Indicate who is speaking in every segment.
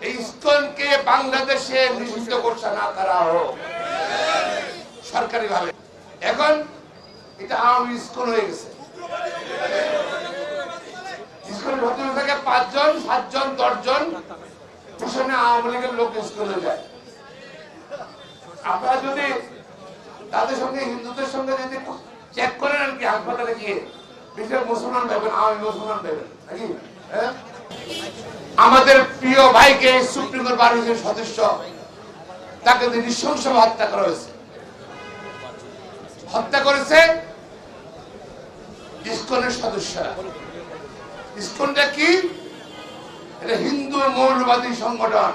Speaker 1: এই ইসকনকে বাংলাদেশে নিষিদ্ধ ঘোষণা করা হোক সরকারিভাবে। এখন এটা আওয়ামী ইসকন হয়ে গেছে। ইসকনের ভেতরে থেকে 5 জন 7 জন 10 জন পিছনে আওয়ামী লীগের লোক ইসকনে যায়। আপনারা যদি তাদের সঙ্গে হিন্দুদের সঙ্গে যদি চেক করেন আর কি হাসপাতালে গিয়ে বিশেষ মুসলমান পাইবেন, আওয়ামী মুসলমান পাইবেন নাকি? আমাদের প্রিয় ভাইকে সুপ্রিম কোর্ট 12 জন সদস্য তাকে নৃশংসভাবে হত্যা করা হয়েছে। হত্যা করেছে ইসকনের সদস্যরা। ইসকনটা কি? এটা হিন্দু মৌলবাদী সংগঠন।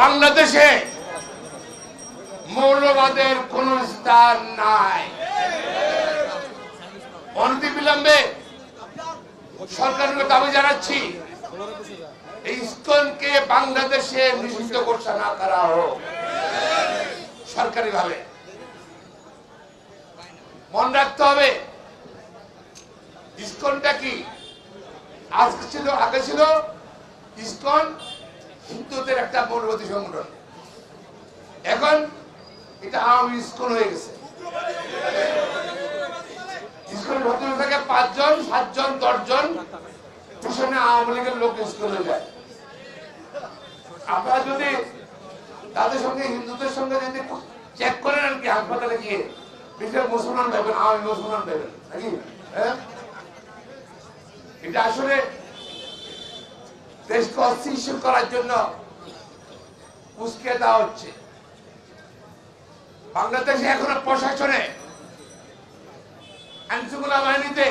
Speaker 1: বাংলাদেশে মৌলবাদের কোন স্থান নাই। অনতিবিলম্বে সরকারকে দাবি জানাচ্ছি এই ইসকনকে বাংলাদেশে নিষিদ্ধ ঘোষণা করা হোক সরকারিভাবে। মনে রাখতে হবে ইসকনটা কি? আগে ছিল ইসকন হিন্দুদের একটা মৌলবাদী সংগঠন। এখন এটা আওয়ামী ইসকন হয়ে গেছে। ইসকনের ভেতরে থেকে 5 জন 7 জন 10 জন পিছনে আওয়ামী লীগের লোক ইসকনে যায়। আপনারা যদি তাদের সঙ্গে হিন্দুদের সঙ্গে যদি চেক করেন আর কি হাসপাতালে গিয়ে বিশেষ মুসলমান পাইবেন, আওয়ামী মুসলমান পাইবেন নাকি? এটা আসলে দেশকে অস্থিতিশীল করার জন্য উস্কে দেওয়া হচ্ছে। বাংলাদেশে এখনো প্রশাসনে আইনশৃঙ্খলা বাহিনীতে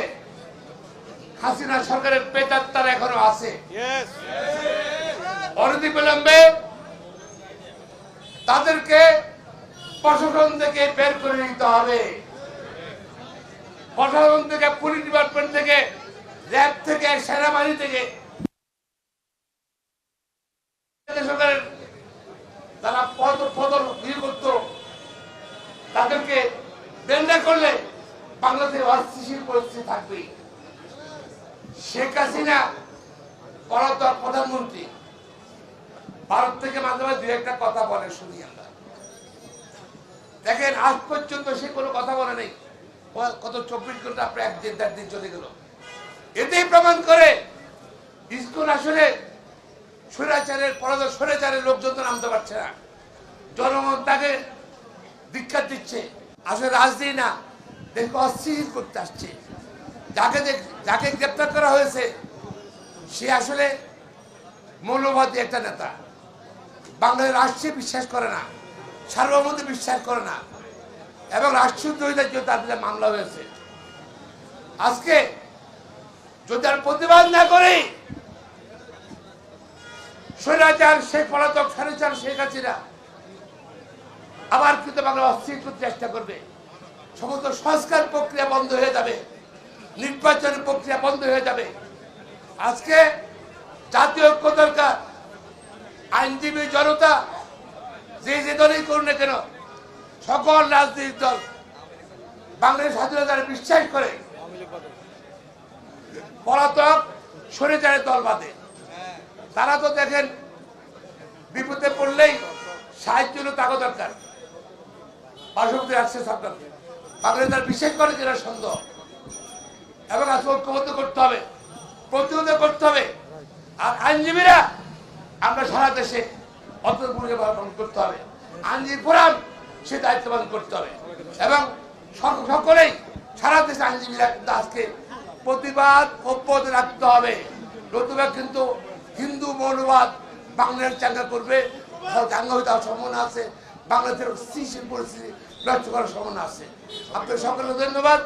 Speaker 1: হাসিনা সরকারের পেতাত্তার এখনো আছে। অনতিবিলম্বে তাদেরকে প্রশাসন থেকে বের করে নিতে হবে। প্রশাসন থেকে, পুলিশ ডিপার্টমেন্ট থেকে, র্যাব থেকে, সেনাবাহিনী থেকে সরকারের তারা পদ করত তাদেরকে বের না করলে বাংলাদেশে অস্থিতিশীল পরিস্থিতি থাকবে। শেখ হাসিনা পলাতক প্রধানমন্ত্রী ভারত থেকে মাঝে মাঝে 2-1টা কথা বলে শুনি আমরা। দেখেন আজ পর্যন্ত সে কোনো কথা বলে নেই। কত 24 ঘন্টা প্রায় 1-1.5 দিন চলে গেল। এতেই প্রমাণ করে ইসকন আসলে স্বৈরাচারের লোকজন তো নামতে পারছে না। জনগণ তাকে দীক্ষা দিচ্ছে। আসলে রাজনীতি না, দেশকে অস্থির করতে আসছে। যাকে গ্রেপ্তার করা হয়েছে সে আসলে মৌলবাদী একটা নেতা। বাংলাদেশ রাষ্ট্রে বিশ্বাস করে না, সার্বভৌমত্বে বিশ্বাস করে না এবং রাষ্ট্রদ্রোহিতার জন্য তাদের মামলা হয়েছে। আজকে যদি আর প্রতিবাদ না করে স্বৈরাচার শেখ পলাতক স্বৈরাচার শেখ হাসিনা আবার কিন্তু বাংলা অস্থির করতে চেষ্টা করবে। সমস্ত সংস্কার প্রক্রিয়া বন্ধ হয়ে যাবে, নির্বাচনের প্রক্রিয়া বন্ধ হয়ে যাবে। আজকে জাতীয় ঐক্য দরকার। আইনজীবী জনতা যে দলই করুন না কেন, সকল রাজনৈতিক দল বাংলাদেশ স্বাধীনতার বিশ্বাস করে। পলাতক স্বৈরাচারের দল বাদে তারা তো দেখেন বিপদে পড়লেই সাহায্য তাকে দরকার। পার্শ্ববর্তী রাষ্ট্রের সরকার বাংলাদেশ তার বিশ্বাস করে কিনা সন্দেহ। এবং আজকে ঐক্যবদ্ধ করতে হবে, প্রতিরোধ করতে হবে। আর আইনজীবীরা আমরা সারা দেশে অত্যন্ত ভূমিকা পালন করতে হবে। আইনজীবী ফোরাম সে দায়িত্ব পালন করতে হবে এবং সকলেই সারা দেশে আইনজীবীরা কিন্তু আজকে প্রতিবাদ অব্যাহত রাখতে হবে। নতুবা কিন্তু হিন্দু মৌলবাদ বাংলাদেশ চাঙ্গা করবে, চাঙ্গা হইতে সম্ভাবনা আছে। বাংলাদেশের স্থিতিশীল পরিস্থিতি নষ্ট করার সম্ভাবনা আছে। আপনার সকলকে ধন্যবাদ।